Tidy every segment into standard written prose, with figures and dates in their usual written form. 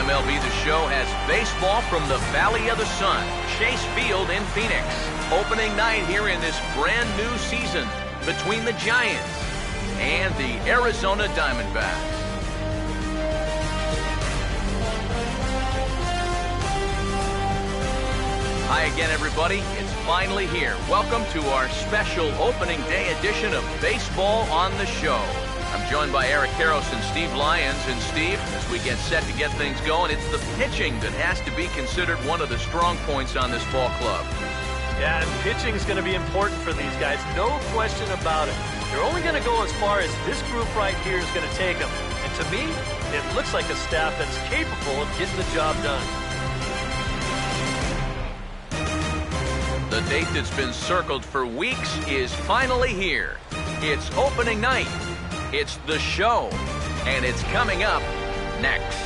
MLB The Show has baseball from the Valley of the Sun, Chase Field in Phoenix. Opening night here in this brand new season between the Giants and the Arizona Diamondbacks. Hi again, everybody. It's finally here. Welcome to our special opening day edition of Baseball on the Show. I'm joined by Eric Karros and Steve Lyons. And Steve, as we get set to get things going, it's the pitching that has to be considered one of the strong points on this ball club. Yeah, and pitching is going to be important for these guys, no question about it. They're only going to go as far as this group right here is going to take them. And to me, it looks like a staff that's capable of getting the job done. The date that's been circled for weeks is finally here. It's opening night. It's the show, and it's coming up next.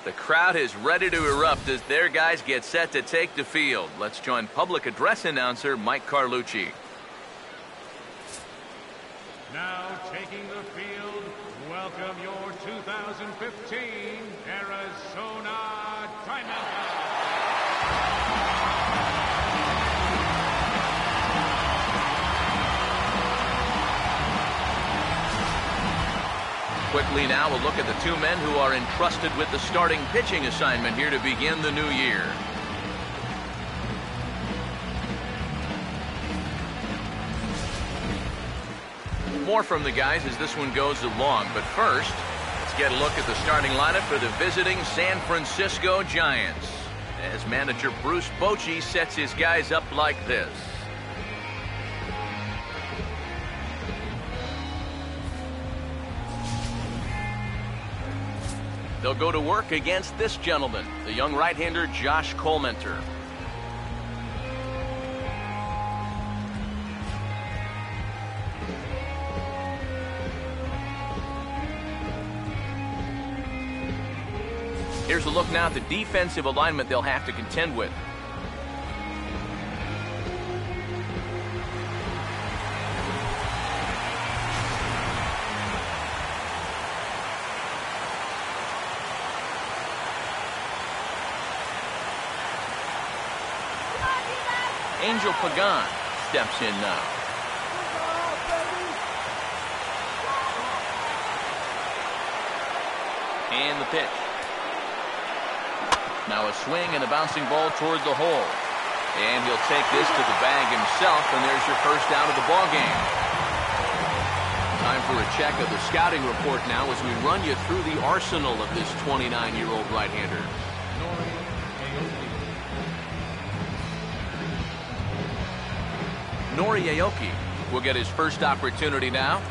The crowd is ready to erupt as their guys get set to take the field. Let's join public address announcer Mike Carlucci. Now taking the field, welcome your 2015 Arizona Diamondbacks. Quickly now, we'll look at the two men who are entrusted with the starting pitching assignment here to begin the new year. More from the guys as this one goes along, but first, let's get a look at the starting lineup for the visiting San Francisco Giants, as manager Bruce Bochy sets his guys up like this. They'll go to work against this gentleman, the young right-hander Josh Colmenter. Here's a look now at the defensive alignment they'll have to contend with. Angel Pagan steps in now. And the pitch. Now a swing and a bouncing ball toward the hole. And he'll take this to the bag himself, and there's your first out of the ball game. Time for a check of the scouting report now as we run you through the arsenal of this 29-year-old right-hander. Nori Aoki will get his first opportunity now.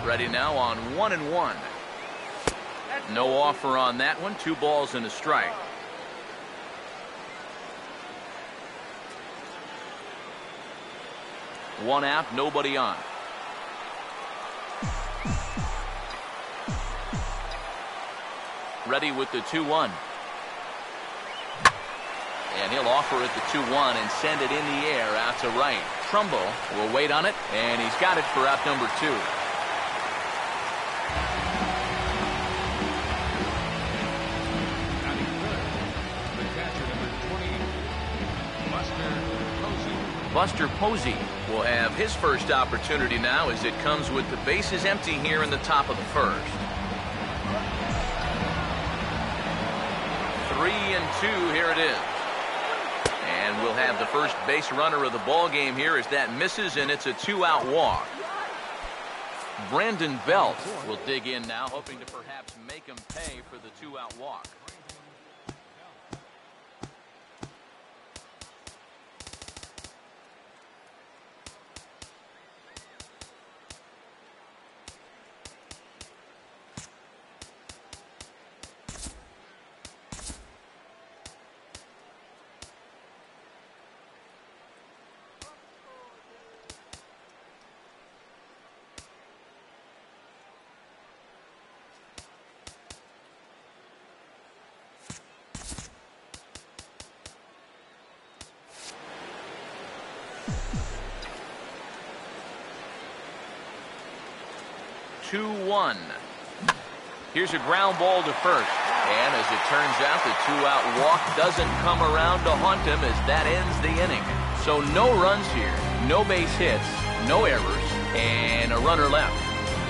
Ready now on 1-1. No offer on that one. 2 balls and a strike. One out, nobody on. Ready with the 2-1. And he'll offer it the 2-1 and send it in the air out to right. Trumbo will wait on it, and he's got it for out number 2. Buster Posey will have his first opportunity now as it comes with the bases empty here in the top of the first. 3-2, here it is. And we'll have the first base runner of the ball game here as that misses, and it's a 2-out walk. Brandon Belt will dig in now, hoping to perhaps make him pay for the 2-out walk. 2-1. Here's a ground ball to first. And as it turns out, the two-out walk doesn't come around to haunt him as that ends the inning. So no runs here, no base hits, no errors, and a runner left.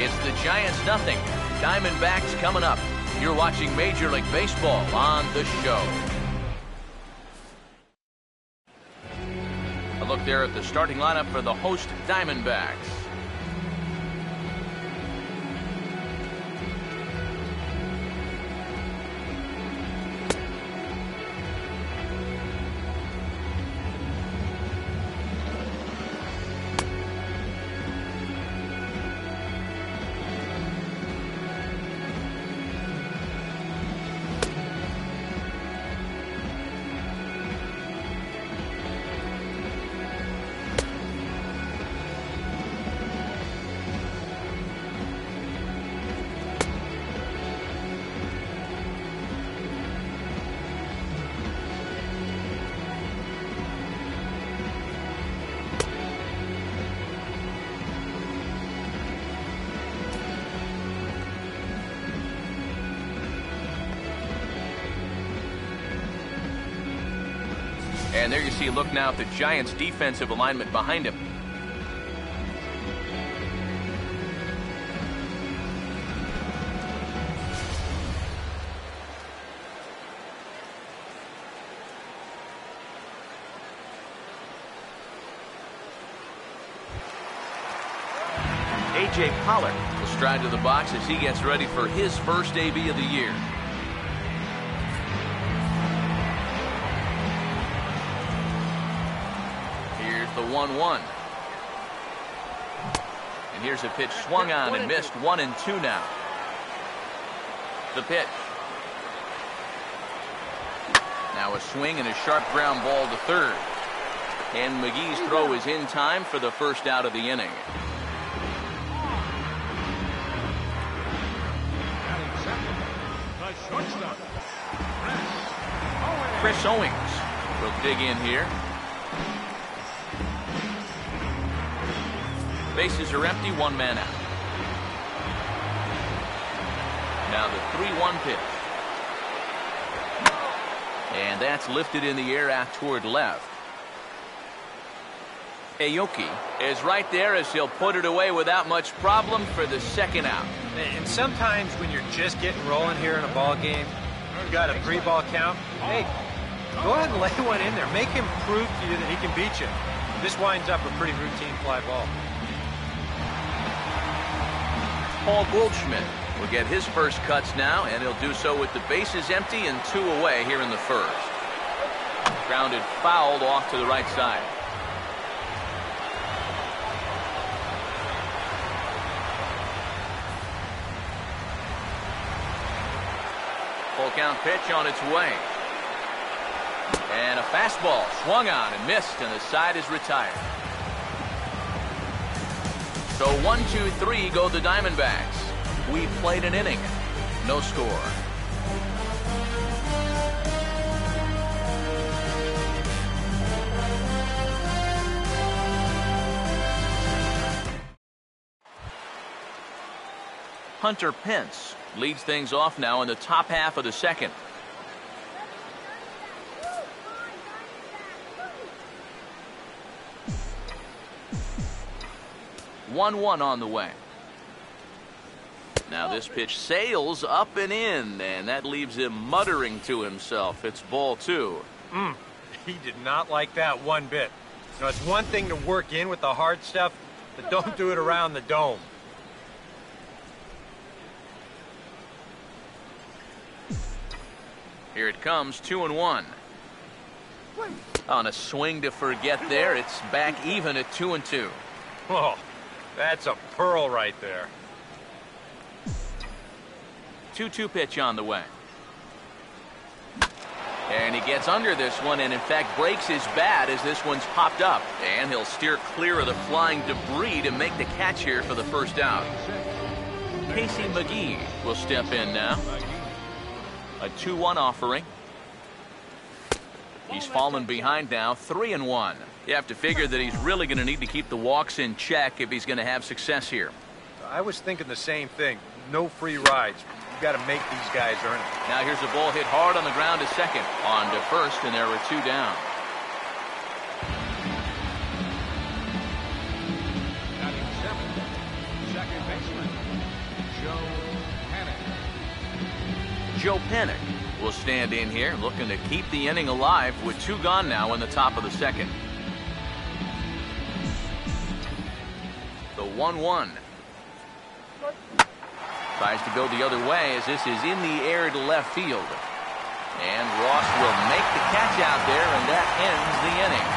It's the Giants nothing. Diamondbacks coming up. You're watching Major League Baseball on the show. A look there at the starting lineup for the host Diamondbacks. And there you see a look now at the Giants' defensive alignment behind him. A.J. Pollard will stride to the box as he gets ready for his first AB of the year. The 1-1. And here's a pitch swung on and missed. 1-2 now. The pitch. Now a swing and a sharp ground ball to third. And McGee's throw is in time for the first out of the inning. Chris Owings will dig in here. Bases are empty, one man out. Now the 3-1 pitch. And that's lifted in the air out toward left. Aoki is right there as he'll put it away without much problem for the second out. And sometimes when you're just getting rolling here in a ball game, you got a 3-ball count. Hey, go ahead and lay one in there. Make him prove to you that he can beat you. This winds up a pretty routine fly ball. Paul Goldschmidt will get his first cuts now, and he'll do so with the bases empty and 2 away here in the first. Grounded fouled off to the right side. Full count pitch on its way. And a fastball swung on and missed, and the side is retired. So 1-2-3 go the Diamondbacks. We played an inning. No score. Hunter Pence leads things off now in the top half of the second. One on the way. Now this pitch sails up and in, and that leaves him muttering to himself. It's ball 2. He did not like that one bit. You know, it's one thing to work in with the hard stuff, but don't do it around the dome. Here it comes, 2-1. On a swing to forget there, it's back even at 2-2. Oh, that's a pearl right there. 2-2 pitch on the way. And he gets under this one and in fact breaks his bat as this one's popped up. And he'll steer clear of the flying debris to make the catch here for the first out. Casey McGee will step in now. A 2-1 offering. He's fallen behind now, 3-1. You have to figure that he's really going to need to keep the walks in check if he's going to have success here. I was thinking the same thing. No free rides. You got to make these guys earn it. Now here's a ball hit hard on the ground to second. On to first, and there were 2 down. Batting seventh, second baseman, Joe Panic. Joe Panic will stand in here, looking to keep the inning alive with 2 gone now in the top of the second. The 1-1. Tries to go the other way as this is in the air to left field. And Ross will make the catch out there, and that ends the inning.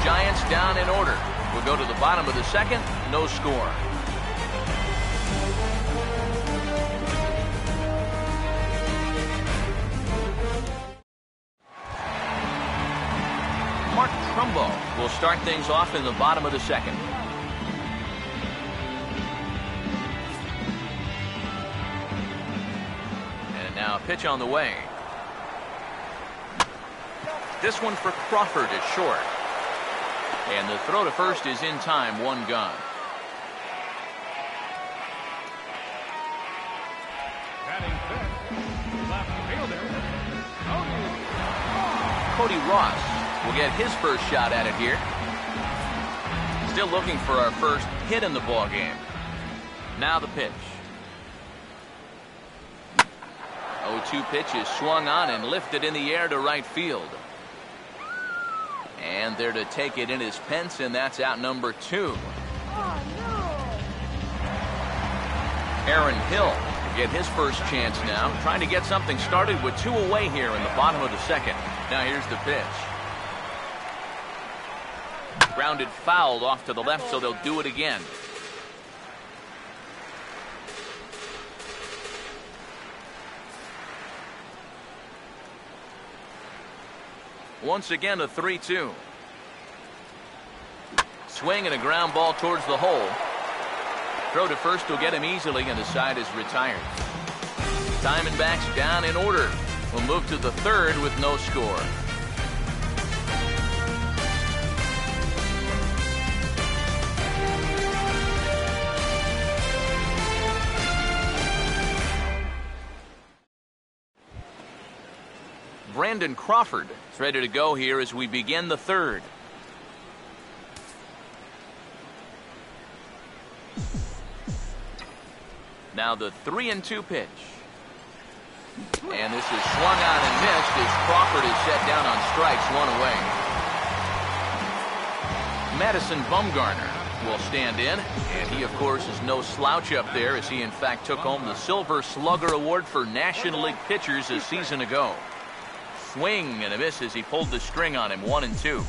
Giants down in order. We'll go to the bottom of the second. No score. Mark Trumbo will start things off in the bottom of the second. Now pitch on the way. This one for Crawford is short. And the throw to first is in time, 1 gone. Batting fifth, left fielder, Cody Ross will get his first shot at it here. Still looking for our first hit in the ball game. Now the pitch. 0-2 pitch is swung on and lifted in the air to right field. And there to take it in is Pence, and that's out number 2. Aaron Hill will get his first chance now, trying to get something started with 2 away here in the bottom of the second. Now here's the pitch. Grounded fouled off to the left, so they'll do it again. Once again, a 3-2. Swing and a ground ball towards the hole. Throw to first will get him easily, and the side is retired. Diamondbacks down in order. We'll move to the third with no score. Brandon Crawford is ready to go here as we begin the third. Now the 3-2 pitch. And this is swung on and missed as Crawford is set down on strikes, 1 away. Madison Bumgarner will stand in, and he, of course, is no slouch up there as he, in fact, took home the Silver Slugger Award for National League pitchers a season ago. Swing and a miss as he pulled the string on him, 1-2.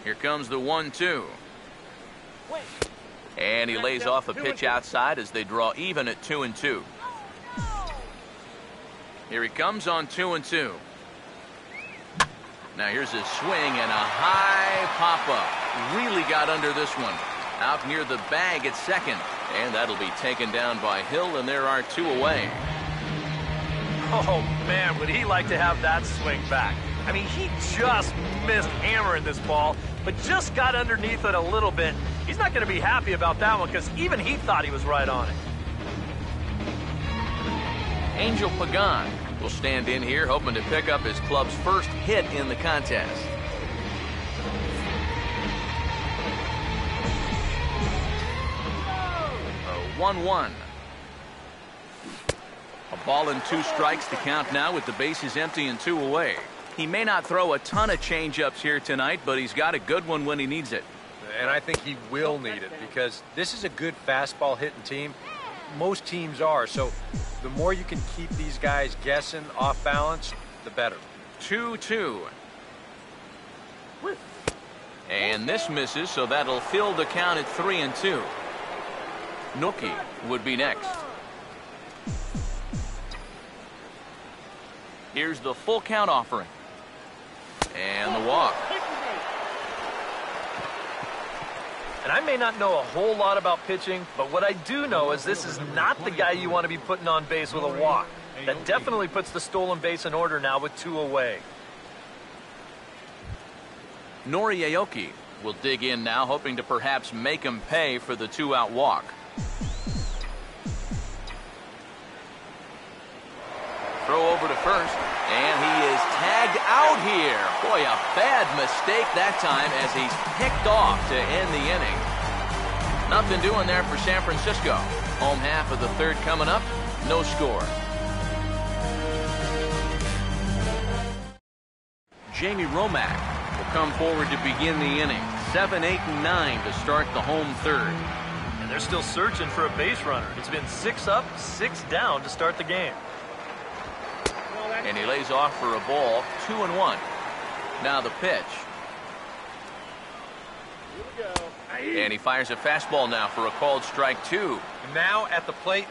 Here comes the 1-2. And he lays off a pitch outside as they draw even at 2-2. Here he comes on 2-2. Now here's a swing and a high pop-up. Really got under this one. Out near the bag at second. And that'll be taken down by Hill, and there are 2 away. Oh, man, would he like to have that swing back. I mean, he just missed hammering this ball, but just got underneath it a little bit. He's not going to be happy about that one because even he thought he was right on it. Angel Pagan will stand in here, hoping to pick up his club's first hit in the contest. A 1-1. A ball and 2 strikes to count now with the bases empty and 2 away. He may not throw a ton of changeups here tonight, but he's got a good one when he needs it. And I think he will need it because this is a good fastball hitting team. Most teams are. So the more you can keep these guys guessing off balance, the better. 2-2. And this misses, so that'll fill the count at 3-2. Nookie would be next. Here's the full count offering. And the walk. And I may not know a whole lot about pitching, but what I do know is this is not the guy you want to be putting on base with a walk. That definitely puts the stolen base in order now with 2 away. Nori Aoki will dig in now, hoping to perhaps make him pay for the 2-out walk. Throw over to first, and he is tagged out here. Boy, a bad mistake that time as he's picked off to end the inning. Nothing doing there for San Francisco. Home half of the third coming up, no score. Jamie Romack will come forward to begin the inning. 7, 8, and 9 to start the home third. And they're still searching for a base runner. It's been 6 up, 6 down to start the game. And he lays off for a ball, 2-1. Now the pitch. And he fires a fastball now for a called strike 2. Now at the plate,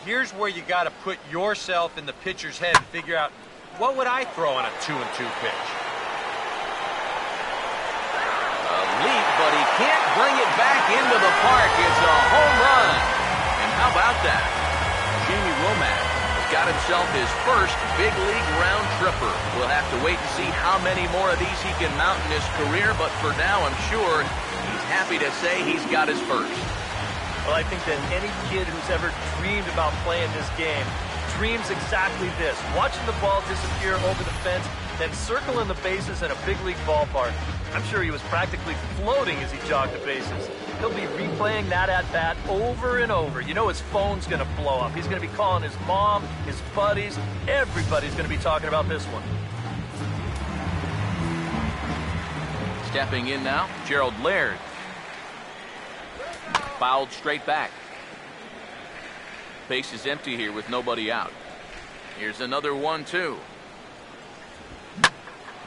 here's where you got to put yourself in the pitcher's head and figure out, what would I throw on a 2-2 pitch? A leap, but he can't bring it back into the park. It's a home run. And how about that? Jamie Romack got himself his first big league round tripper. We'll have to wait and see how many more of these he can mount in his career, but for now I'm sure he's happy to say he's got his first. Well, I think that any kid who's ever dreamed about playing this game dreams exactly this. Watching the ball disappear over the fence, then circling the bases in a big league ballpark. I'm sure he was practically floating as he jogged the bases. He'll be replaying that at-bat over and over. You know his phone's going to blow up. He's going to be calling his mom, his buddies. Everybody's going to be talking about this one. Stepping in now, Gerald Laird. Fouled straight back. Base is empty here with nobody out. Here's another 1-2.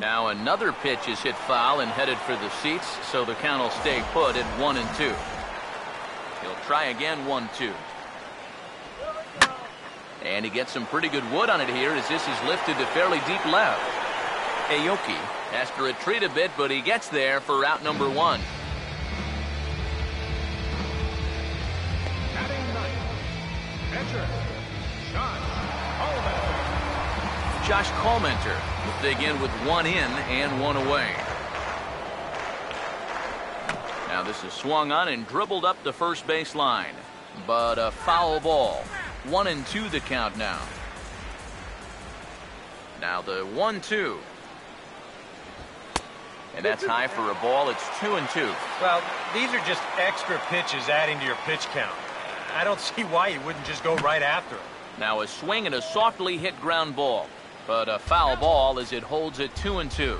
Now another pitch is hit foul and headed for the seats, so the count will stay put at 1-2. He'll try again, 1-2. And he gets some pretty good wood on it here as this is lifted to fairly deep left. Aoki has to retreat a bit, but he gets there for out number 1. Pitcher, Josh Collmenter will dig in with 1 in and 1 away. Now this is swung on and dribbled up the first base line, but a foul ball. 1-2 the count now. Now the 1-2. And that's high for a ball. It's 2-2. Well, these are just extra pitches adding to your pitch count. I don't see why you wouldn't just go right after it. Now a swing and a softly hit ground ball, but a foul ball as it holds at 2-2.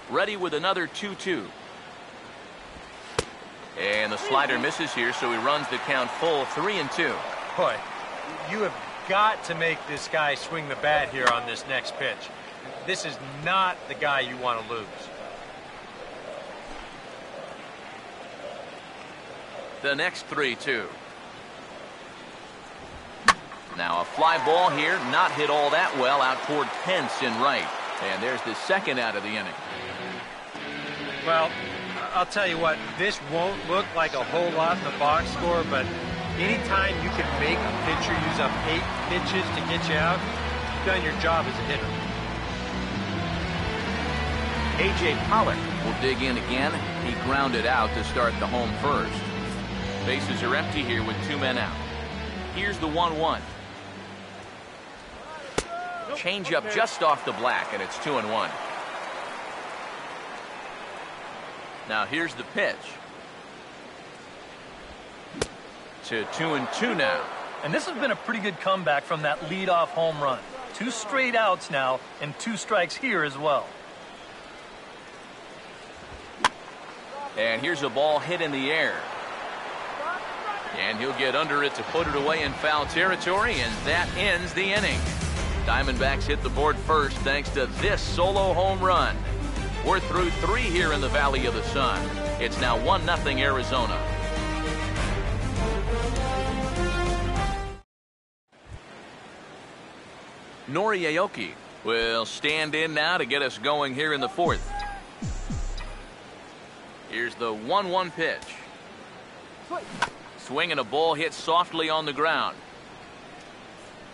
Ready with another 2-2. And the slider misses here, so he runs the count full 3-2. Boy, you have got to make this guy swing the bat here on this next pitch. This is not the guy you want to lose. The next 3-2. Now a fly ball here, not hit all that well, out toward Pence in right. And there's the second out of the inning. Well, I'll tell you what, this won't look like a whole lot in the box score, but anytime you can make a pitcher use up 8 pitches to get you out, you've done your job as a hitter. A.J. Pollock will dig in again. He grounded out to start the home first. Bases are empty here with 2 men out. Here's the 1-1. Change up just off the black, and it's 2-1. Now here's the pitch. To 2-2 now. And this has been a pretty good comeback from that leadoff home run. 2 straight outs now, and 2 strikes here as well. And here's a ball hit in the air. And he'll get under it to put it away in foul territory, and that ends the inning. Diamondbacks hit the board first thanks to this solo home run. We're through 3 here in the Valley of the Sun. It's now 1-0 Arizona. Nori Aoki will stand in now to get us going here in the 4th. Here's the 1-1 pitch. Swing and a ball hit softly on the ground.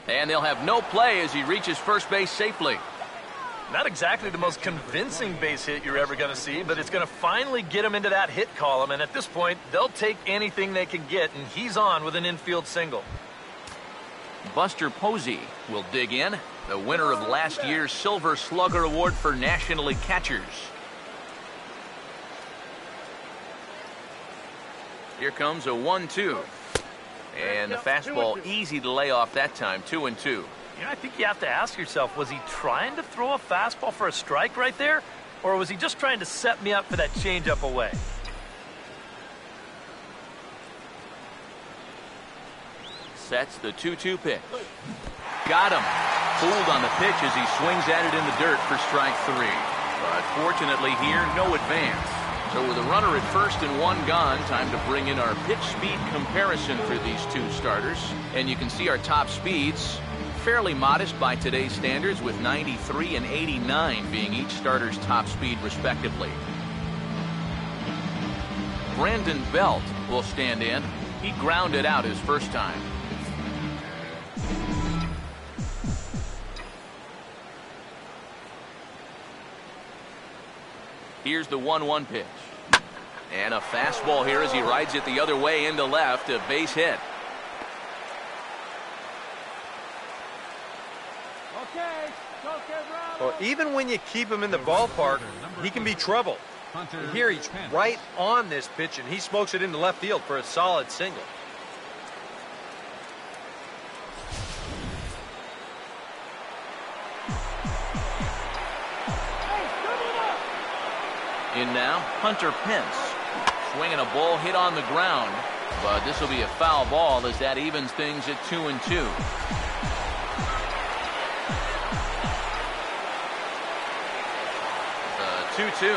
And they'll have no play as he reaches first base safely. Not exactly the most convincing base hit you're ever going to see, but it's going to finally get him into that hit column, and at this point, they'll take anything they can get, and he's on with an infield single. Buster Posey will dig in, the winner of last year's Silver Slugger Award for National League catchers. Here comes a 1-2. And the fastball easy to lay off that time, 2-2. Yeah, I think you have to ask yourself, was he trying to throw a fastball for a strike right there? Or was he just trying to set me up for that changeup away? Sets the 2-2 pitch. Got him. Fooled on the pitch as he swings at it in the dirt for strike 3. But fortunately here, no advance. So with a runner at first and one gone, time to bring in our pitch speed comparison for these two starters. And you can see our top speeds, fairly modest by today's standards, with 93 and 89 being each starter's top speed respectively. Brandon Belt will stand in. He grounded out his first time. Here's the 1-1 pitch. And a fastball here as he rides it the other way into left, a base hit. Well, even when you keep him in the ballpark, he can be trouble. Here he's right on this pitch, and he smokes it into left field for a solid single. In now, Hunter Pence. Swinging a ball hit on the ground, but this will be a foul ball as that evens things at 2-2. The 2-2.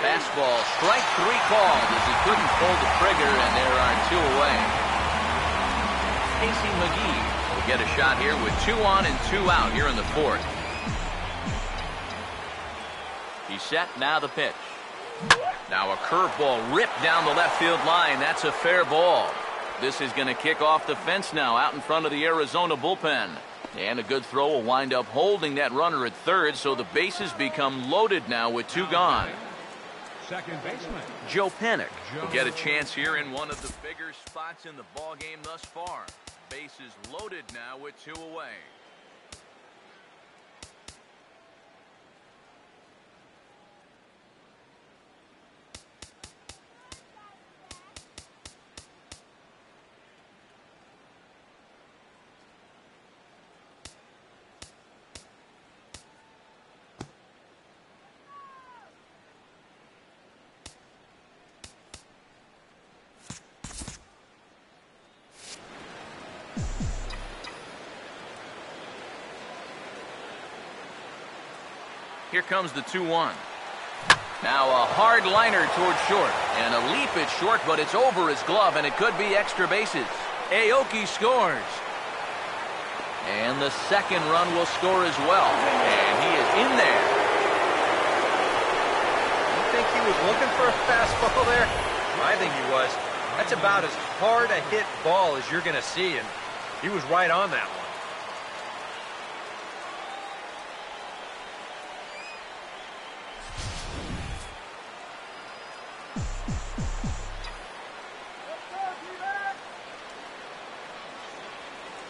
Fastball, strike 3 called as he couldn't pull the trigger, and there are 2 away. Casey McGee will get a shot here with 2 on and 2 out here in the 4th. He's set, now the pitch. Now a curveball ripped down the left field line. That's a fair ball. This is going to kick off the fence now out in front of the Arizona bullpen. And a good throw will wind up holding that runner at third, so the bases become loaded now with 2 gone. Second baseman Joe Panik will get a chance here in one of the bigger spots in the ballgame thus far. Bases loaded now with 2 away. Here comes the 2-1. Now a hard liner toward short. And a leap at short, but it's over his glove, and it could be extra bases. Aoki scores. And the second run will score as well. And he is in there. You think he was looking for a fastball there? I think he was. That's about as hard a hit ball as you're going to see, and he was right on that one.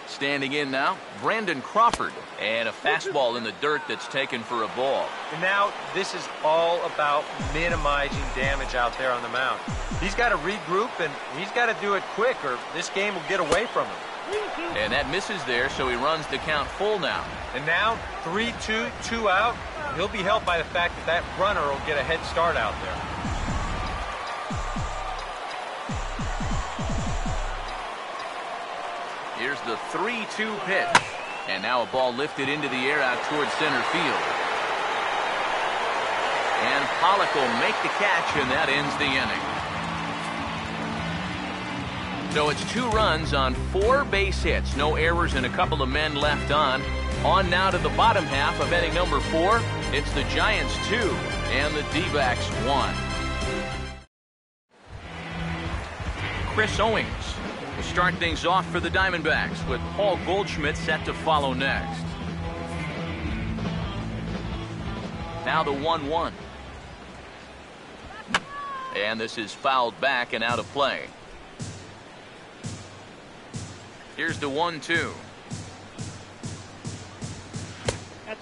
Standing in now, Brandon Crawford. And a fastball in the dirt that's taken for a ball. And now this is all about minimizing damage out there on the mound. He's got to regroup, and he's got to do it quick, or this game will get away from him. And that misses there, so he runs the count full now. And now 3-2, 2 out. He'll be helped by the fact that that runner will get a head start out there. Here's the 3-2 pitch. And now a ball lifted into the air out towards center field. And Pollock will make the catch, and that ends the inning. So it's 2 runs on 4 base hits. No errors and a couple of men left on. On now to the bottom half of inning number 4. It's the Giants 2 and the D-backs 1. Chris Owings We'll start things off for the Diamondbacks with Paul Goldschmidt set to follow next. Now the 1-1. And this is fouled back and out of play. Here's the 1-2.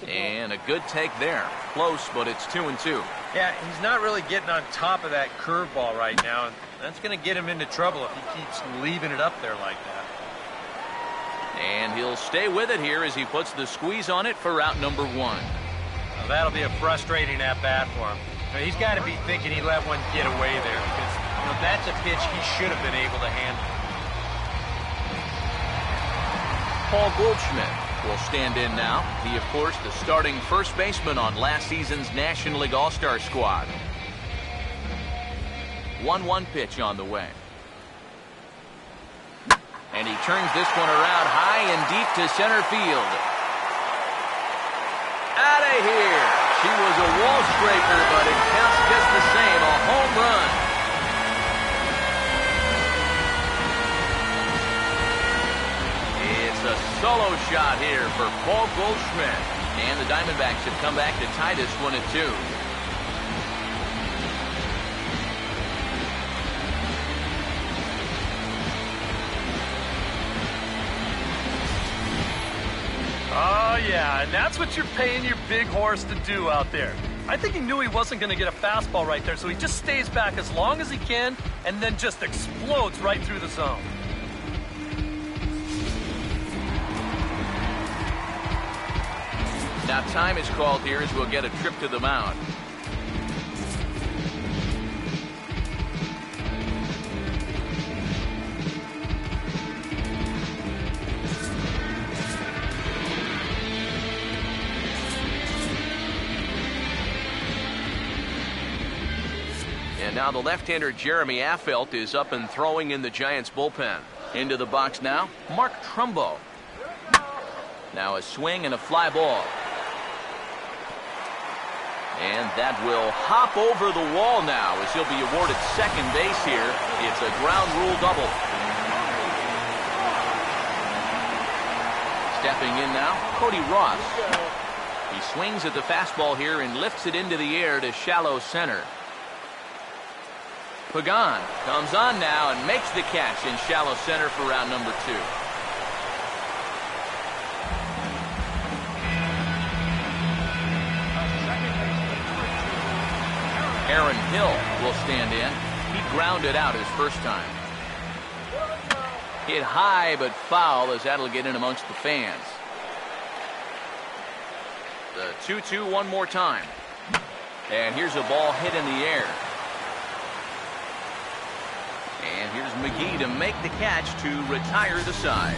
And a good take there. Close, but it's 2-2. Yeah, he's not really getting on top of that curveball right now, and that's going to get him into trouble if he keeps leaving it up there like that. And he'll stay with it here as he puts the squeeze on it for out number 1. Well, that'll be a frustrating at-bat for him. He's got to be thinking he let one get away there because that's a pitch he should have been able to handle. Paul Goldschmidt will stand in now. He, of course, the starting first baseman on last season's National League All-Star squad. 1-1 pitch on the way. And he turns this one around high and deep to center field. Out of here. She was a wall scraper, but it counts just the same. A home run. It's a solo shot here for Paul Goldschmidt. And the Diamondbacks have come back to tie this one at 2. Oh, yeah, and that's what you're paying your big horse to do out there. I think he knew he wasn't going to get a fastball right there, so he just stays back as long as he can and then just explodes right through the zone. Now time is called here as we'll get a trip to the mound. And now the left-hander Jeremy Affeldt is up and throwing in the Giants bullpen. Into the box now, Mark Trumbo. Now a swing and a fly ball. And that will hop over the wall now as he'll be awarded second base here. It's a ground rule double. Stepping in now, Cody Ross. He swings at the fastball here and lifts it into the air to shallow center. Pagan comes on now and makes the catch in shallow center for round number 2. Aaron Hill will stand in. He grounded out his first time. Hit high but foul as that'll get in amongst the fans. The 2-2 one more time. And here's a ball hit in the air. And here's McGee to make the catch to retire the side.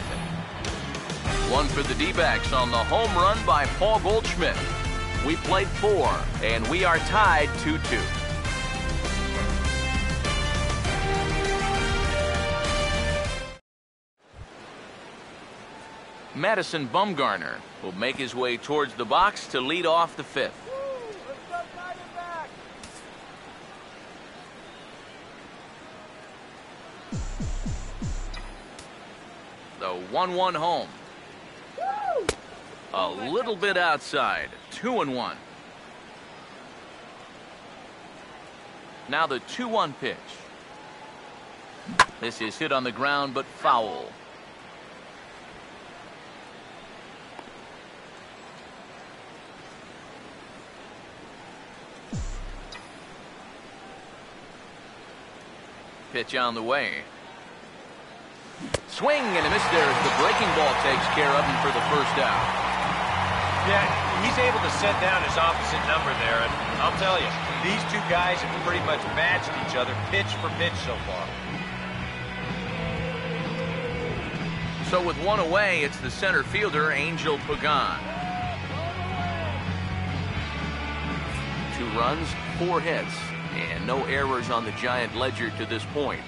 One for the D-backs on the home run by Paul Goldschmidt. We played 4, and we are tied 2-2. Madison Bumgarner will make his way towards the box to lead off the 5th. The 1-1 home. A little bit outside. 2-1. Now the 2-1 pitch. This is hit on the ground but foul. Pitch on the way. Swing and a miss there as the breaking ball takes care of him for the first out. Yeah, he's able to set down his opposite number there, and I'll tell you, these two guys have pretty much matched each other pitch for pitch so far. So with one away, it's the center fielder, Angel Pagan. 2 runs, 4 hits, and no errors on the Giant ledger to this point.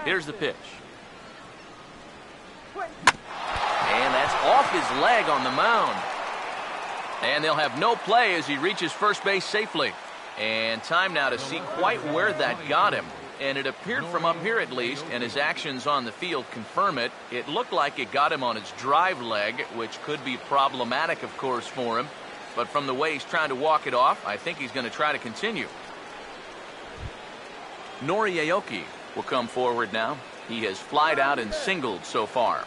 Here's the pitch. And that's off his leg on the mound. And they'll have no play as he reaches first base safely. And time now to see quite where that got him. And it appeared from up here at least, and his actions on the field confirm it. It looked like it got him on his drive leg, which could be problematic, of course, for him. But from the way he's trying to walk it off, I think he's going to try to continue. Nori Aoki will come forward now. He has flied out and singled so far.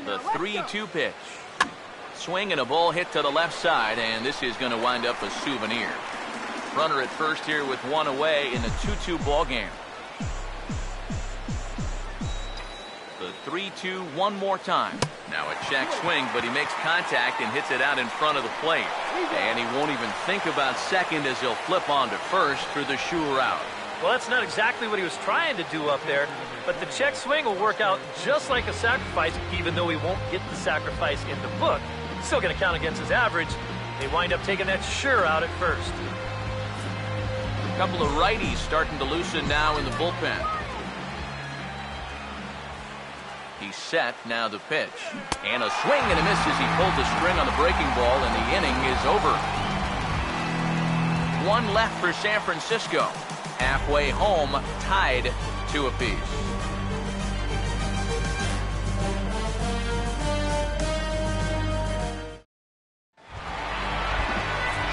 The 3-2 pitch. Swing and a ball hit to the left side, and this is going to wind up a souvenir. Runner at first here with one away in a 2-2 ball game. The 3-2 one more time. Now a check swing, but he makes contact and hits it out in front of the plate. And he won't even think about second as he'll flip on to first for the sure out. Well, that's not exactly what he was trying to do up there, but the check swing will work out just like a sacrifice, even though he won't get the sacrifice in the book. It's still going to count against his average. They wind up taking that sure out at first. A couple of righties starting to loosen now in the bullpen. He's set, now the pitch. And a swing and a miss as he pulls the string on the breaking ball, and the inning is over. One left for San Francisco. Halfway home, tied 2 apiece.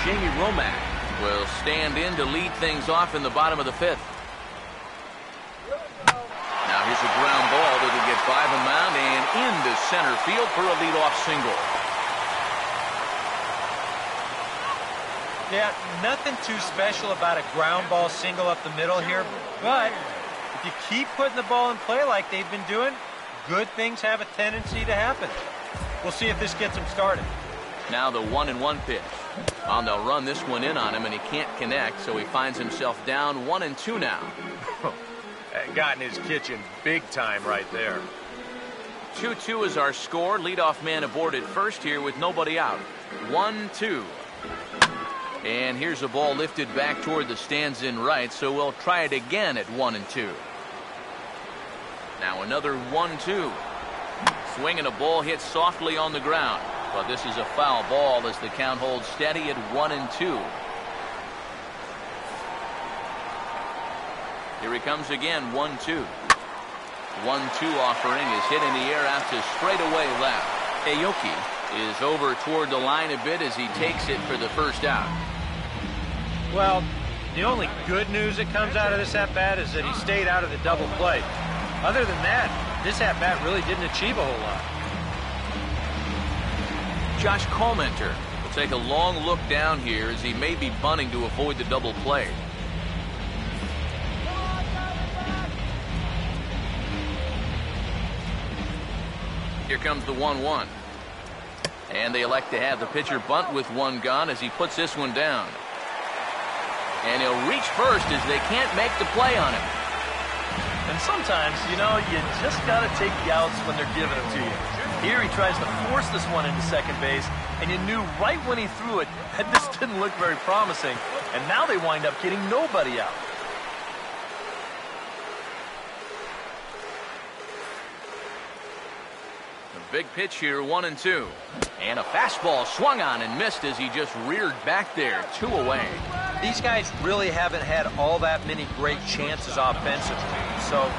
Jamie Romack will stand in to lead things off in the bottom of the 5th. Now here's a ground ball that'll get by the mound and into center field for a leadoff single. Yeah, nothing too special about a ground ball single up the middle here, but if you keep putting the ball in play like they've been doing, good things have a tendency to happen. We'll see if this gets them started. Now the 1-1 pitch. And they'll run this one in on him, and he can't connect, so he finds himself down 1-2 now. That got in his kitchen big time right there. 2-2 is our score. Leadoff man aboard at first here with nobody out. 1-2. And here's a ball lifted back toward the stands in right, so we'll try it again at 1-2. Now another 1-2. Swing and a ball hit softly on the ground, but this is a foul ball as the count holds steady at 1-2. Here he comes again, 1-2. 1-2 offering is hit in the air out to straightaway left. Aoki is over toward the line a bit as he takes it for the first out. Well, the only good news that comes out of this at-bat is that he stayed out of the double play. Other than that, this at-bat really didn't achieve a whole lot. Josh Colmenter will take a long look down here as he may be bunting to avoid the double play. Here comes the 1-1. And they elect to have the pitcher bunt with one gone as he puts this one down. And he'll reach first as they can't make the play on him. And sometimes, you know, you just got to take the outs when they're giving them to you. Here he tries to force this one into second base, and you knew right when he threw it that this didn't look very promising. And now they wind up getting nobody out. A big pitch here, 1-2. And a fastball swung on and missed as he just reared back there, 2 away. These guys really haven't had all that many great chances offensively. So,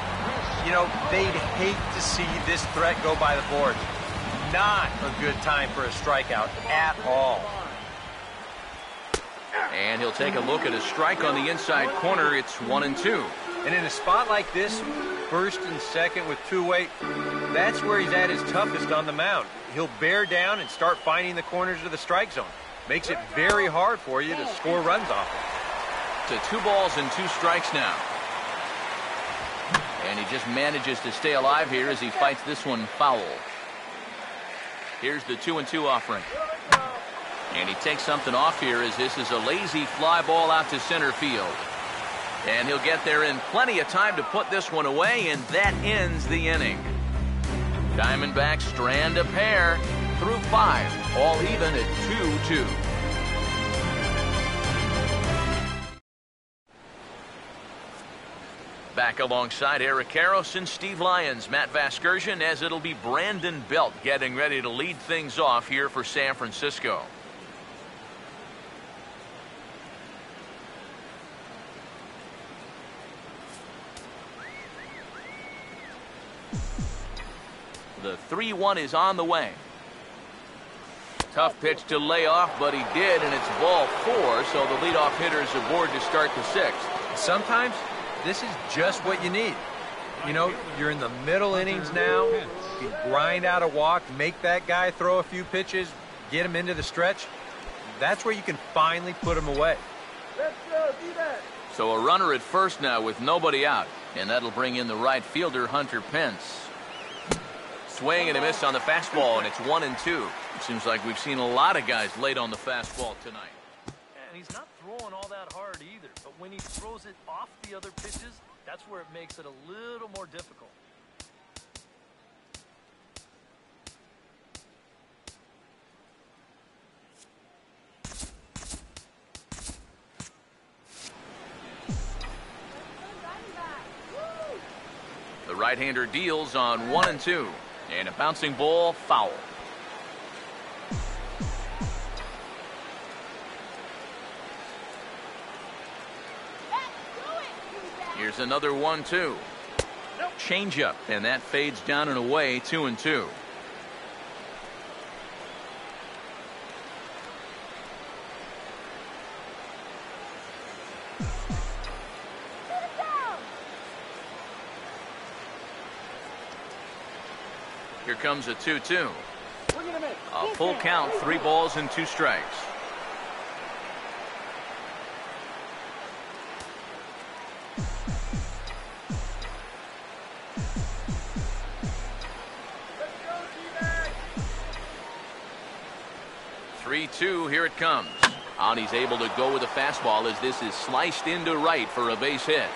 you know, they'd hate to see this threat go by the board. Not a good time for a strikeout at all. And he'll take a look at a strike on the inside corner. It's 1-2. And in a spot like this, first and second with 2 away, that's where he's at his toughest on the mound. He'll bear down and start finding the corners of the strike zone. Makes it very hard for you to score runs off it. To 2 balls and 2 strikes now. And he just manages to stay alive here as he fights this one foul. Here's the 2-2 offering. And he takes something off here as this is a lazy fly ball out to center field. And he'll get there in plenty of time to put this one away, and that ends the inning. Diamondbacks strand a pair through 5, all even at 2-2. Back alongside Eric Karros and Steve Lyons, Matt Vasgersian, as it'll be Brandon Belt getting ready to lead things off here for San Francisco. The 3-1 is on the way. Tough pitch to lay off, but he did, and it's ball 4, so the leadoff hitter is aboard to start the 6th. Sometimes this is just what you need. You know, you're in the middle innings now. You can grind out a walk, make that guy throw a few pitches, get him into the stretch. That's where you can finally put him away. Let's go, do that. So a runner at first now with nobody out, and that'll bring in the right fielder, Hunter Pence. Swing and a miss on the fastball, and it's 1-2. It seems like we've seen a lot of guys late on the fastball tonight. And he's not throwing all that hard either, but when he throws it off the other pitches, that's where it makes it a little more difficult. The right-hander deals on 1-2. And a bouncing ball, foul. Here's another 1-2. Changeup, and that fades down and away, 2-2. Here comes a 2-2. A full count, 3 balls and 2 strikes. Let's go, 3-2, here it comes. And he's able to go with a fastball as this is sliced into right for a base hit.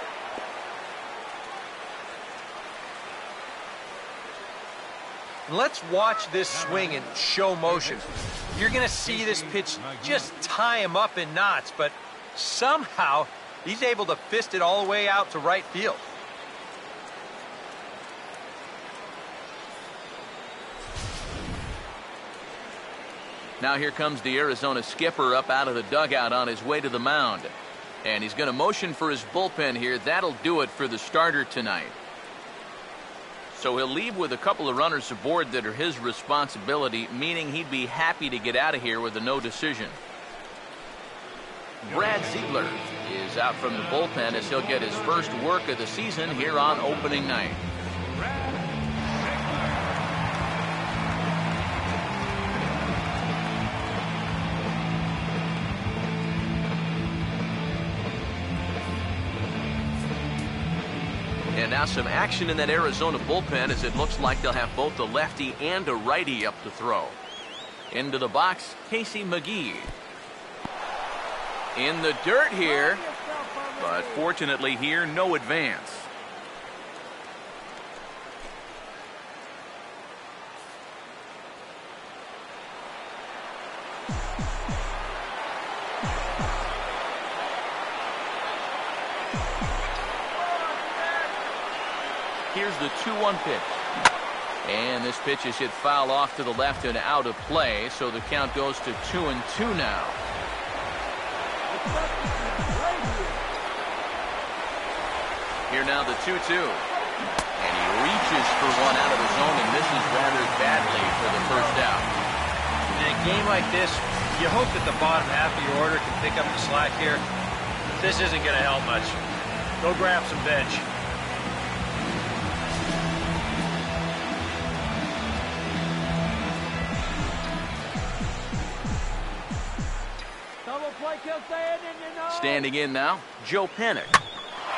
Let's watch this swing in show motion. You're going to see this pitch just tie him up in knots, but somehow he's able to fist it all the way out to right field. Now here comes the Arizona skipper up out of the dugout on his way to the mound. And he's going to motion for his bullpen here. That'll do it for the starter tonight. So he'll leave with a couple of runners aboard that are his responsibility, meaning he'd be happy to get out of here with a no decision. Brad Ziegler is out from the bullpen as he'll get his first work of the season here on opening night. And now some action in that Arizona bullpen as it looks like they'll have both a lefty and a righty up to throw. Into the box, Casey McGee. In the dirt here, but fortunately here, no advance. Here's the 2-1 pitch. And this pitch is hit foul off to the left and out of play, so the count goes to 2-2 now. Here now the 2-2. And he reaches for one out of the zone and misses rather badly for the first out. In a game like this, you hope that the bottom half of your order can pick up the slack here. This isn't going to help much. Go grab some bench. Standing in now, Joe Panik.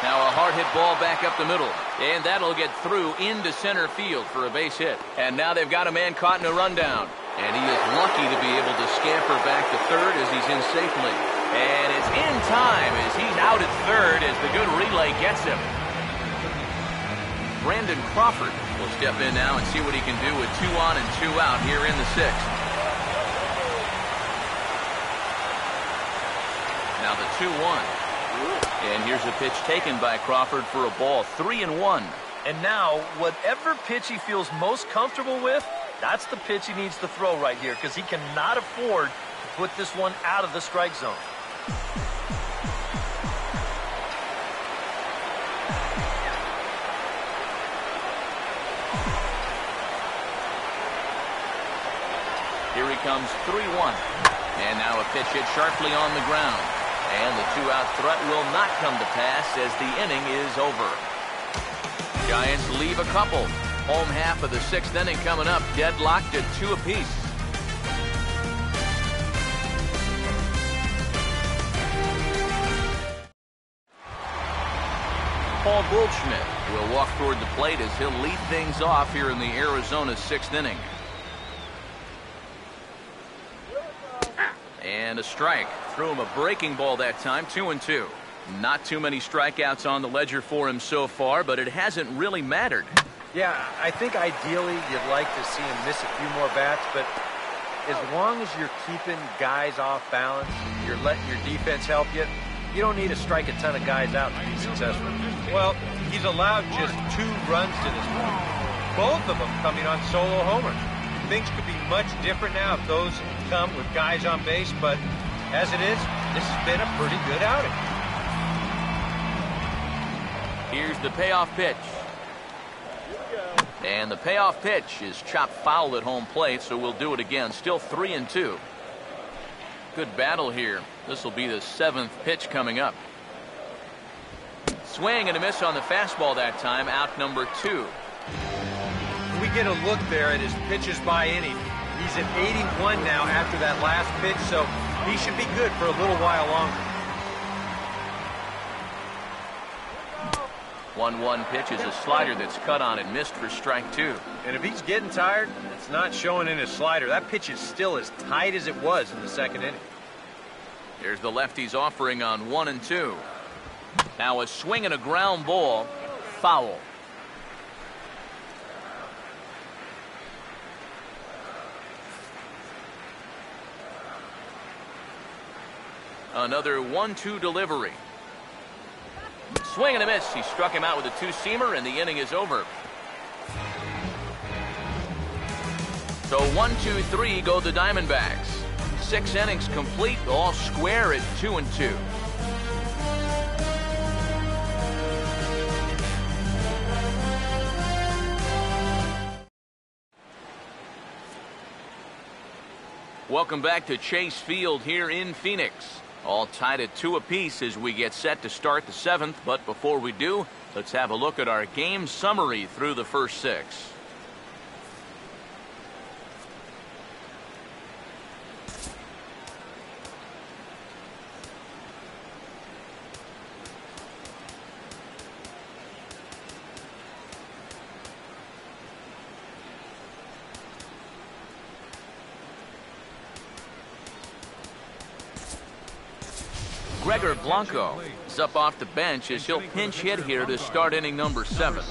Now a hard hit ball back up the middle, and that'll get through into center field for a base hit. And now they've got a man caught in a rundown, and he is lucky to be able to scamper back to third as he's in safely. And it's in time as he's out at third as the good relay gets him. Brandon Crawford will step in now and see what he can do with 2 on and 2 out here in the 6th. Now the 2-1. And here's a pitch taken by Crawford for a ball. 3-1. And now, whatever pitch he feels most comfortable with, that's the pitch he needs to throw right here, because he cannot afford to put this one out of the strike zone. Here he comes, 3-1. And now a pitch hit sharply on the ground. And the two-out threat will not come to pass as the inning is over. Giants leave a couple. Home half of the sixth inning coming up, deadlocked at 2 apiece. Paul Goldschmidt will walk toward the plate as he'll lead things off here in the Arizona sixth inning. And a strike. Threw him a breaking ball that time, 2-2. Not too many strikeouts on the ledger for him so far, but it hasn't really mattered. Yeah, I think ideally you'd like to see him miss a few more bats, but as long as you're keeping guys off balance, you're letting your defense help you, you don't need to strike a ton of guys out to be successful. Well, he's allowed just 2 runs to this point, both of them coming on solo homers. Things could be much different now if those come with guys on base, but as it is, this has been a pretty good outing. Here's the payoff pitch. And the payoff pitch is chopped foul at home plate, so we'll do it again. Still 3-2. Good battle here. This will be the 7th pitch coming up. Swing and a miss on the fastball that time. Out number 2. We get a look there at his pitches by inning. He's at 81 now after that last pitch, so he should be good for a little while longer. 1-1 pitch is a slider that's cut on and missed for strike 2. And if he's getting tired, it's not showing in his slider. That pitch is still as tight as it was in the second inning. There's the lefty's offering on 1-2. Now a swing and a ground ball. Foul. Another 1-2 delivery. Swing and a miss. He struck him out with a 2-seamer, and the inning is over. So 1-2-3 go the Diamondbacks. 6 innings complete, all square at 2-2. Welcome back to Chase Field here in Phoenix. All tied at 2 apiece as we get set to start the 7th. But before we do, let's have a look at our game summary through the first 6. Gregor Blanco is up off the bench as he'll pinch hit here to start inning number 7.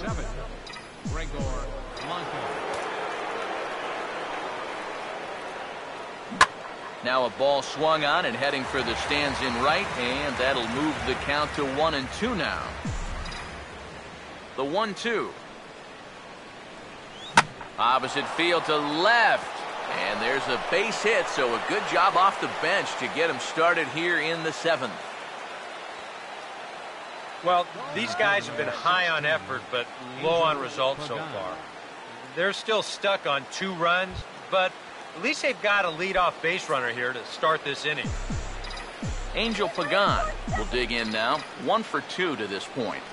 Gregor Blanco. Now a ball swung on and heading for the stands in right, and that'll move the count to 1-2 now. The 1-2. Opposite field to left. And there's a base hit, so a good job off the bench to get him started here in the 7th. Well, these guys have been high on effort, but low on results so far. They're still stuck on 2 runs, but at least they've got a leadoff base runner here to start this inning. Angel Pagan will dig in now. 1 for 2 to this point.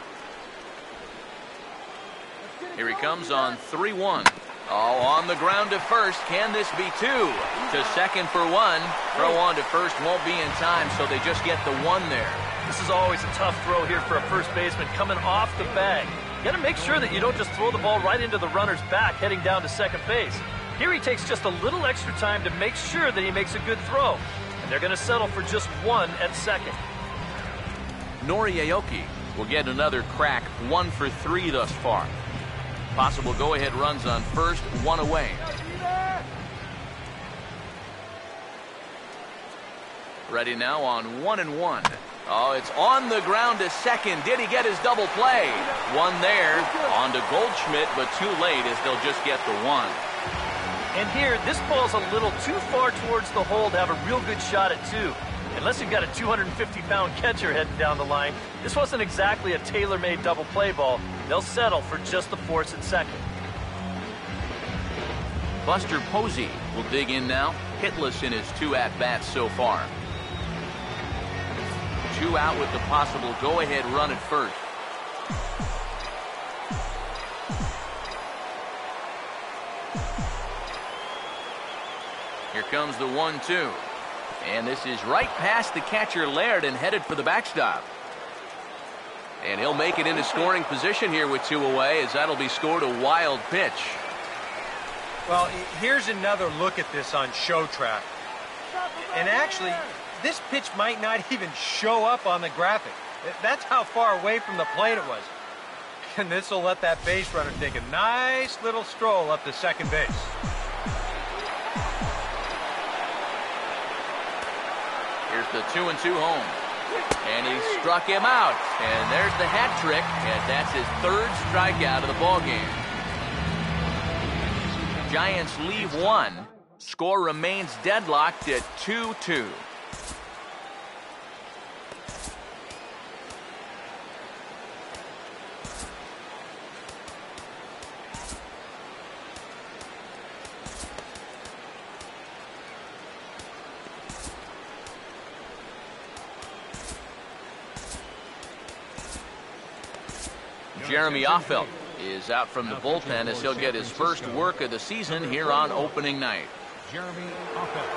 Here he comes on 3-1. Oh, on the ground to first. Can this be 2? To second for 1. Throw on to first won't be in time, so they just get the 1 there. This is always a tough throw here for a first baseman coming off the bag. You got to make sure that you don't just throw the ball right into the runner's back heading down to second base. Here he takes just a little extra time to make sure that he makes a good throw. And they're going to settle for just 1 at second. Nori Aoki will get another crack. 1 for 3 thus far. Possible go-ahead runs on first, 1 away. Ready now on 1-1. Oh, it's on the ground to second. Did he get his double play? One there. On to Goldschmidt, but too late as they'll just get the one. And here, this ball's a little too far towards the hole to have a real good shot at two. Unless you've got a 250-pound catcher heading down the line, this wasn't exactly a tailor-made double play ball. They'll settle for just the force at second. Buster Posey will dig in now, hitless in his 2 at-bats so far. 2 out with the possible go-ahead run at first. Here comes the 1-2. And this is right past the catcher Laird and headed for the backstop. And he'll make it into scoring position here with 2 away, as that'll be scored a wild pitch. Well, here's another look at this on Show Track. And actually, this pitch might not even show up on the graphic. That's how far away from the plate it was. And this will let that base runner take a nice little stroll up to second base. Here's the 2-2 home. And he struck him out. And there's the hat trick, and that's his 3rd strikeout of the ballgame. Giants leave 1. Score remains deadlocked at 2-2. Jeremy Offelt is out from the bullpen as he'll get his first work of the season here on opening night. Jeremy Offelt.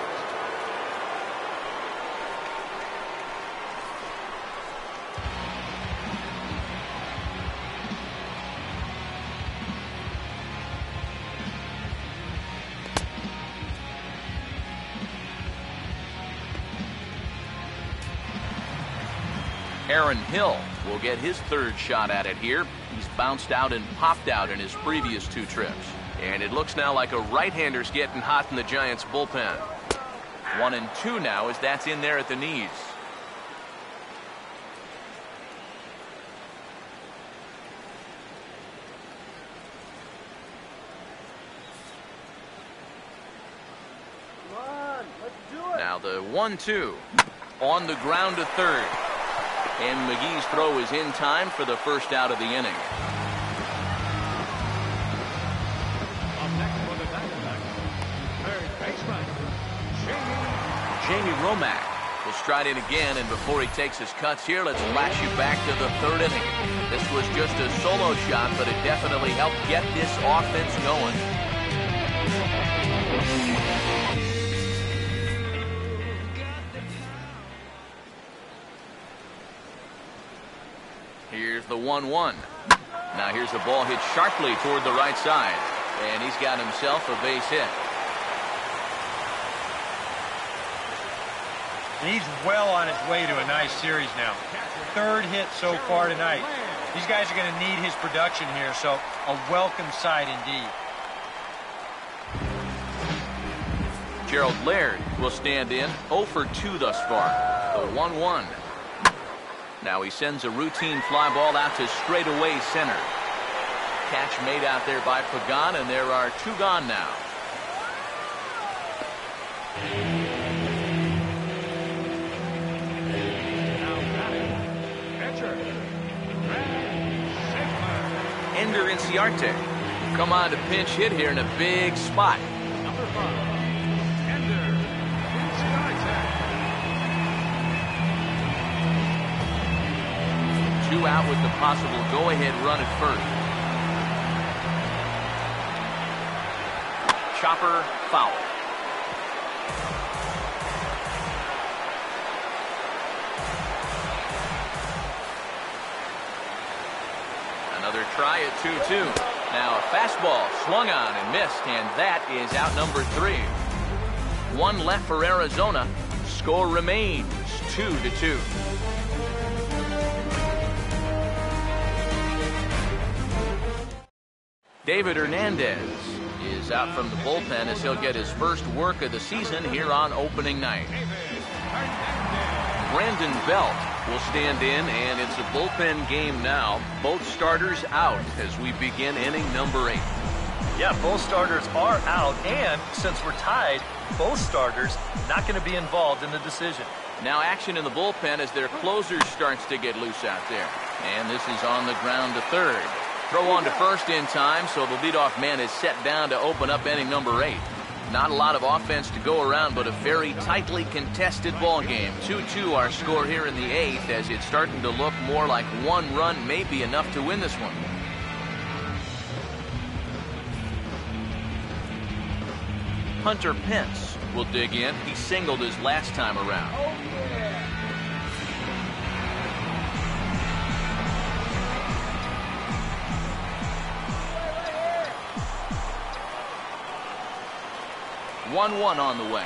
Aaron Hill will get his 3rd shot at it here. He's bounced out and popped out in his previous 2 trips. And it looks now like a right-hander's getting hot in the Giants bullpen. 1-2 now as that's in there at the knees. Come on, let's do it. Now the 1-2 on the ground to third. And McGee's throw is in time for the first out of the inning. Up next for the Diamondbacks, third baseman, Jamie Romack will stride in again, and before he takes his cuts here, let's flash you back to the 3rd inning. This was just a solo shot, but it definitely helped get this offense going. Here's the 1-1. Now here's a ball hit sharply toward the right side, and he's got himself a base hit. He's well on his way to a nice series now. 3rd hit so far tonight. These guys are going to need his production here, so a welcome sight indeed. Gerald Laird will stand in, 0 for 2 thus far. The 1-1. Now he sends a routine fly ball out to straightaway center. Catch made out there by Pagan, and there are 2 gone now. Ender Inciarte come on to pinch hit here in a big spot. number 5, Ender Inciarte. 2 out with the possible go-ahead run at first. Chopper foul. Another try at 2-2. Now a fastball swung on and missed, and that is out number 3. 1 left for Arizona. Score remains 2-2. David Hernandez is out from the bullpen as he'll get his first work of the season here on opening night. Brandon Belt will stand in, and it's a bullpen game now. Both starters out as we begin inning number 8. Yeah, both starters are out, and since we're tied, both starters not going to be involved in the decision. Now action in the bullpen as their closer starts to get loose out there. And this is on the ground to third. Throw on to first in time, so the leadoff man is set down to open up inning number 8. Not a lot of offense to go around, but a very tightly contested ball game. 2-2 our score here in the 8th, as it's starting to look more like one run may be enough to win this one. Hunter Pence will dig in. He singled his last time around. Oh, yeah. 1-1 on the way.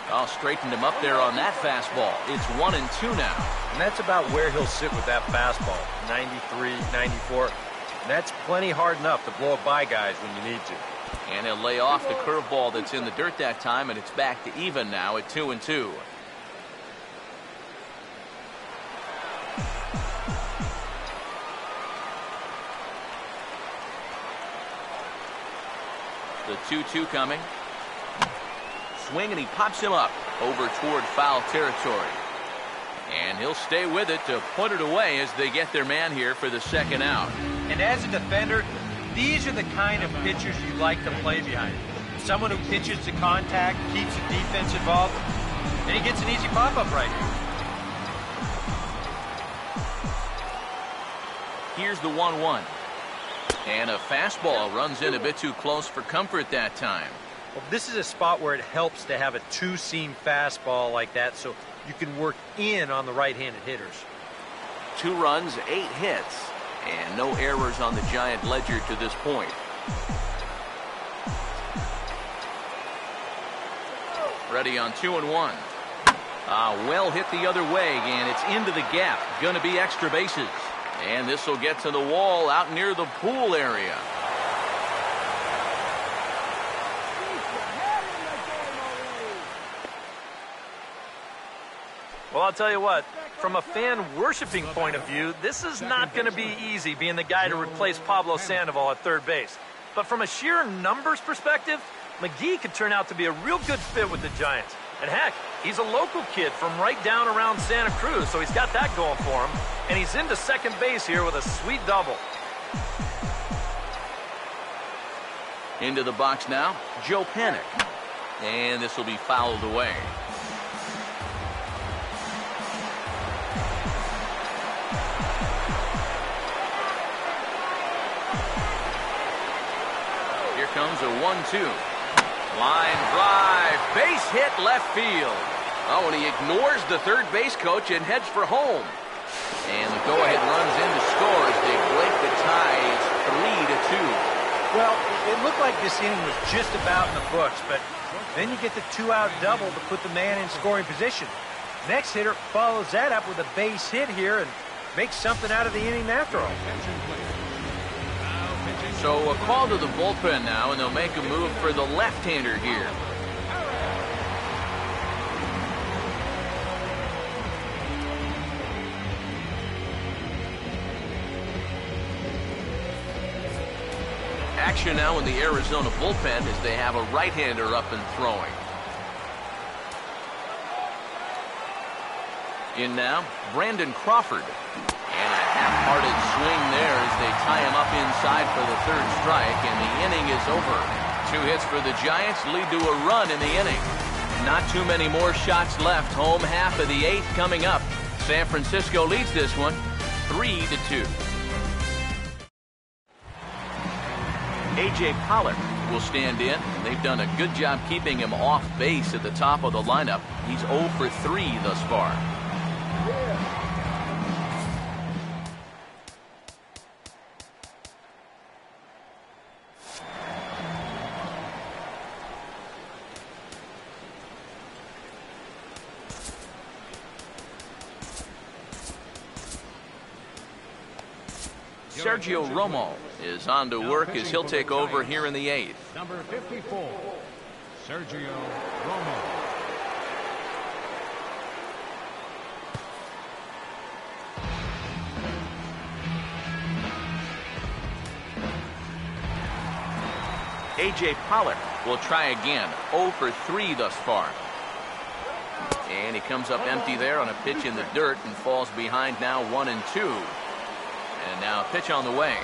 I'll straighten him up there on that fastball. It's 1-2 now. And that's about where he'll sit with that fastball. 93, 94. That's plenty hard enough to blow it by guys when you need to. And he'll lay off the curveball that's in the dirt that time, and it's back to even now at 2-2. The 2-2 coming. Swing, and he pops him up over toward foul territory. And he'll stay with it to put it away as they get their man here for the second out. And as a defender, these are the kind of pitchers you like to play behind. Someone who pitches to contact, keeps the defense involved, and he gets an easy pop-up right here. Here's the 1-1. And a fastball runs in a bit too close for comfort that time. Well, this is a spot where it helps to have a two-seam fastball like that so you can work in on the right-handed hitters. 2 runs, 8 hits, and no errors on the Giant ledger to this point. Ready on 2-1. Well hit the other way, and it's into the gap. Gonna be extra bases. And this will get to the wall out near the pool area. Well, I'll tell you what, from a fan worshiping point of view, this is not going to be easy being the guy to replace Pablo Sandoval at third base. But from a sheer numbers perspective, McGee could turn out to be a real good fit with the Giants. And heck, he's a local kid from right down around Santa Cruz, so he's got that going for him. And he's into second base here with a sweet double. Into the box now, Joe Panik. And this will be fouled away. Here comes a 1-2. Line drive, base hit left field. Oh, and he ignores the third base coach and heads for home. And the go-ahead runs in to score as they break the tie. It's 3-2. Well, it looked like this inning was just about in the books, but then you get the 2-out double to put the man in scoring position. Next hitter follows that up with a base hit here and makes something out of the inning after all. So a call to the bullpen now, and they'll make a move for the left-hander here. Action now in the Arizona bullpen as they have a right-hander up and throwing. In now, Brandon Crawford. And a half-hearted swing there as they tie him up inside for the third strike, and the inning is over. 2 hits for the Giants lead to a run in the inning. Not too many more shots left. Home half of the 8th coming up. San Francisco leads this one 3-2. A.J. Pollock will stand in. They've done a good job keeping him off base at the top of the lineup. He's 0 for 3 thus far. Sergio Romo is on to work as he'll take over here in the 8th. Number 54, Sergio Romo. A.J. Pollard will try again. 0 for 3 thus far. And he comes up empty there on a pitch in the dirt and falls behind now 1-2. And now a pitch on the way.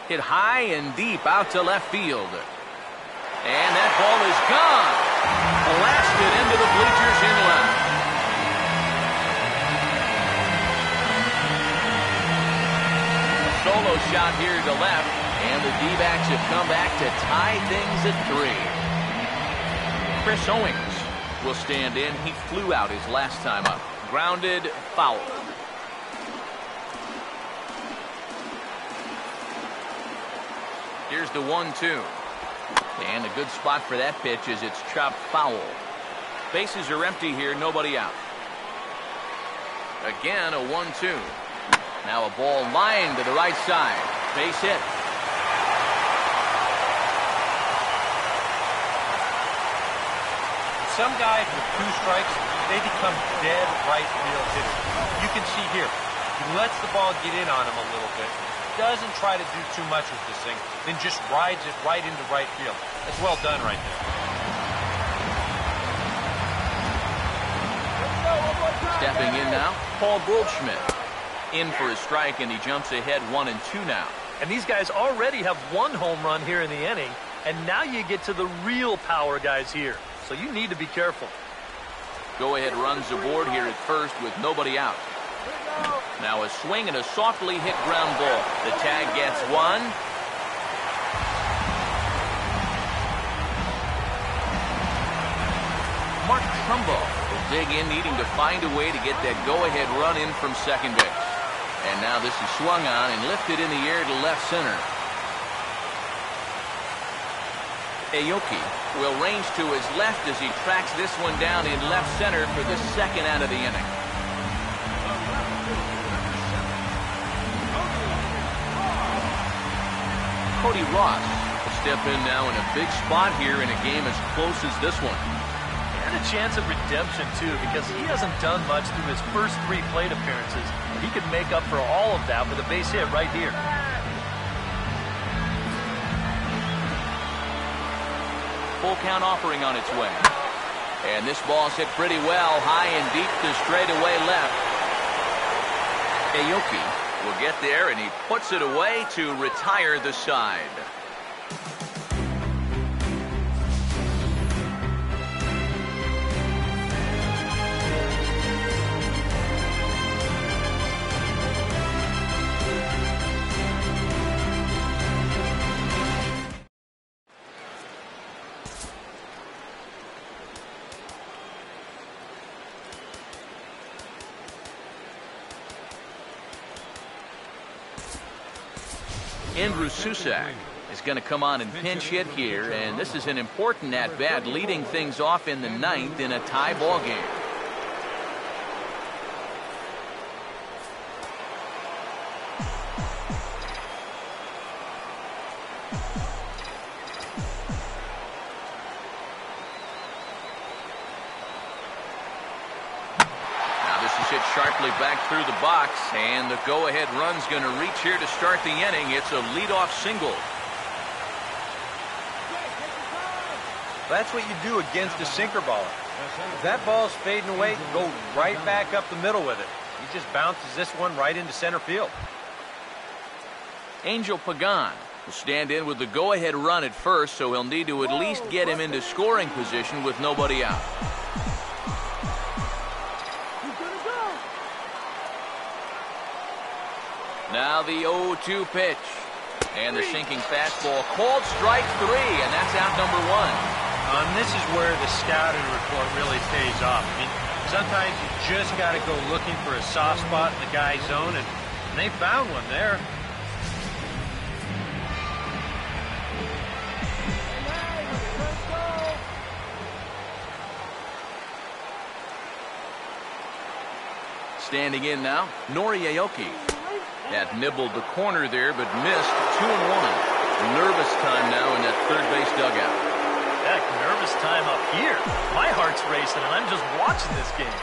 Hit high and deep out to left field. And that ball is gone. Blasted into the bleachers in left. Solo shot here to left. And the D-backs have come back to tie things at 3. Chris Owings will stand in. He flew out his last time up. Grounded, foul. Here's the 1-2. And a good spot for that pitch as it's chopped foul. Bases are empty here, nobody out. Again, a 1-2. Now a ball lined to the right side. Base hit. Some guys with 2 strikes, they become dead right field hitters. You can see here, he lets the ball get in on him a little bit. Doesn't try to do too much with this thing, then just rides it right into right field. That's well done right there. Stepping in now, Paul Goldschmidt. In for a strike, and he jumps ahead 1-2 now. And these guys already have 1 home run here in the inning, and now you get to the real power guys here. So you need to be careful. Go ahead runs aboard here at first with nobody out. Now a swing and a softly hit ground ball. The tag gets 1. Mark Trumbo will dig in, needing to find a way to get that go-ahead run in from second base. And now this is swung on and lifted in the air to left center. Aoki will range to his left as he tracks this one down in left center for the second out of the inning. Cody Ross will step in now in a big spot here in a game as close as this one. And a chance of redemption, too, because he hasn't done much through his first 3 plate appearances. He could make up for all of that with a base hit right here. Full count offering on its way. And this ball's hit pretty well, high and deep to straightaway left. Aoki will get there, and he puts it away to retire the side. Andrew Susak is going to come on and pinch hit here, and this is an important at-bat, leading things off in the 9th in a tie ball game. Sharply back through the box, and the go-ahead run's going to reach here to start the inning. It's a leadoff single. That's what you do against a sinker baller. If that ball's fading away, go right back up the middle with it. He just bounces this one right into center field. Angel Pagan will stand in with the go-ahead run at first, so he'll need to at least get him into scoring position with nobody out. Now the 0-2 pitch. And the sinking fastball called strike 3, and that's out number 1. And this is where the scouting report really pays off. I mean, sometimes you just got to go looking for a soft spot in the guy's zone, and they found one there. Standing in now, Nori Aoki. Had nibbled the corner there, but missed 2-1. Nervous time now in that third base dugout. Heck, nervous time up here. My heart's racing, and I'm just watching this game.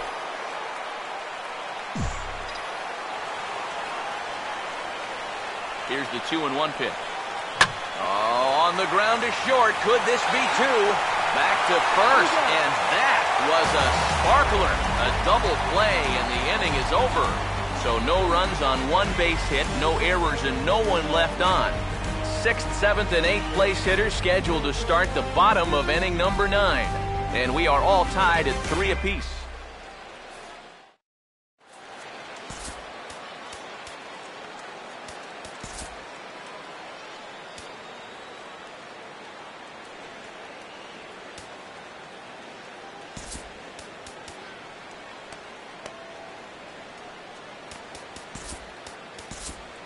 Here's the 2-1 pitch. Oh, on the ground to short. Could this be two? Back to first, and that was a sparkler. A double play, and the inning is over. So no runs on one base hit, no errors, and no one left on. 6th, 7th, and 8th place hitters scheduled to start the bottom of inning number 9. And we are all tied at 3 apiece.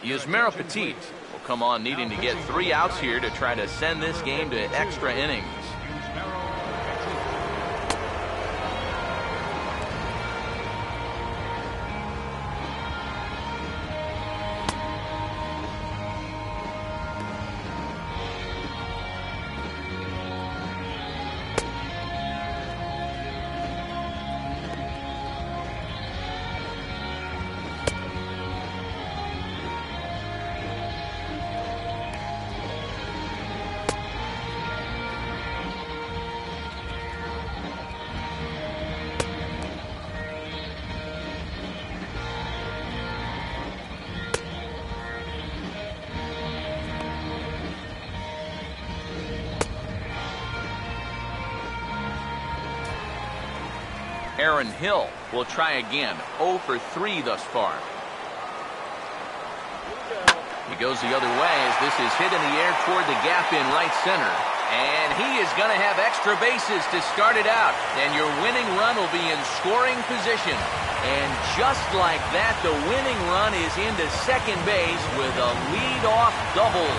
Yusmeiro Petit will come on needing to get 3 outs here to try to send this game to extra innings. Aaron Hill will try again. 0 for 3 thus far. He goes the other way as this is hit in the air toward the gap in right center. And he is going to have extra bases to start it out. And your winning run will be in scoring position. And just like that, the winning run is into second base with a lead-off double.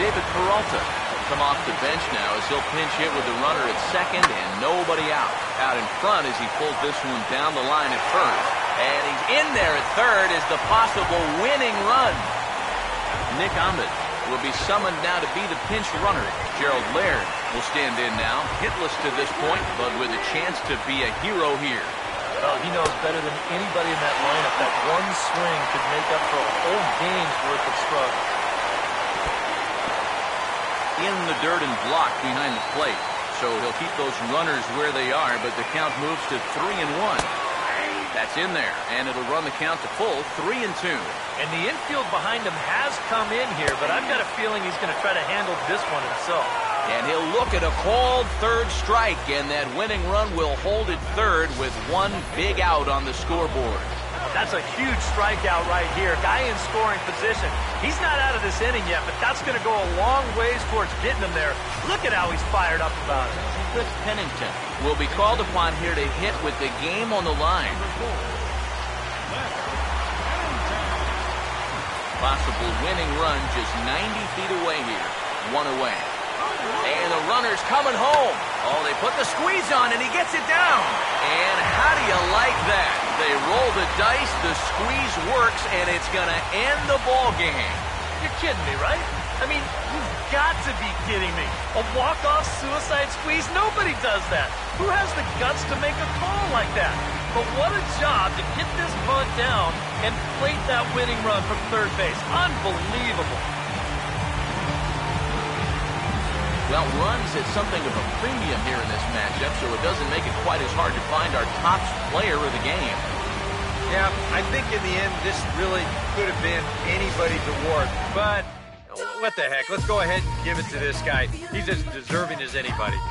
David Peralta will come off the bench now as he'll pinch hit with the runner at second and nobody out. Out in front as he pulls this one down the line at first. And he's in there at third as the possible winning run. Nick Ahmed will be summoned now to be the pinch runner. Gerald Laird will stand in now, hitless to this point, but with a chance to be a hero here. Well, he knows better than anybody in that lineup that one swing could make up for a whole game's worth of struggle. In the dirt and blocked behind the plate. So he'll keep those runners where they are, but the count moves to 3-1. That's in there, and it'll run the count to full 3-2. And the infield behind him has come in here, but I've got a feeling he's going to try to handle this one himself. And he'll look at a called third strike, and that winning run will hold at third with one big out on the scoreboard. That's a huge strikeout right here. Guy in scoring position. He's not out of this inning yet, but that's going to go a long ways towards getting him there. Look at how he's fired up about it. Chris Pennington will be called upon here to hit with the game on the line. Possible winning run just 90 feet away here. 1 away. And the runner's coming home. Oh, they put the squeeze on, and he gets it down. And how do you like that? They roll the dice, the squeeze works, and it's going to end the ball game. You're kidding me, right? I mean, you've got to be kidding me. A walk-off suicide squeeze? Nobody does that. Who has the guts to make a call like that? But what a job to get this bunt down and plate that winning run from third base. Unbelievable. Well, runs at something of a premium here in this matchup, so it doesn't make it quite as hard to find our top player of the game. Yeah, I think in the end, this really could have been anybody's award. But what the heck? Let's go ahead and give it to this guy. He's as deserving as anybody.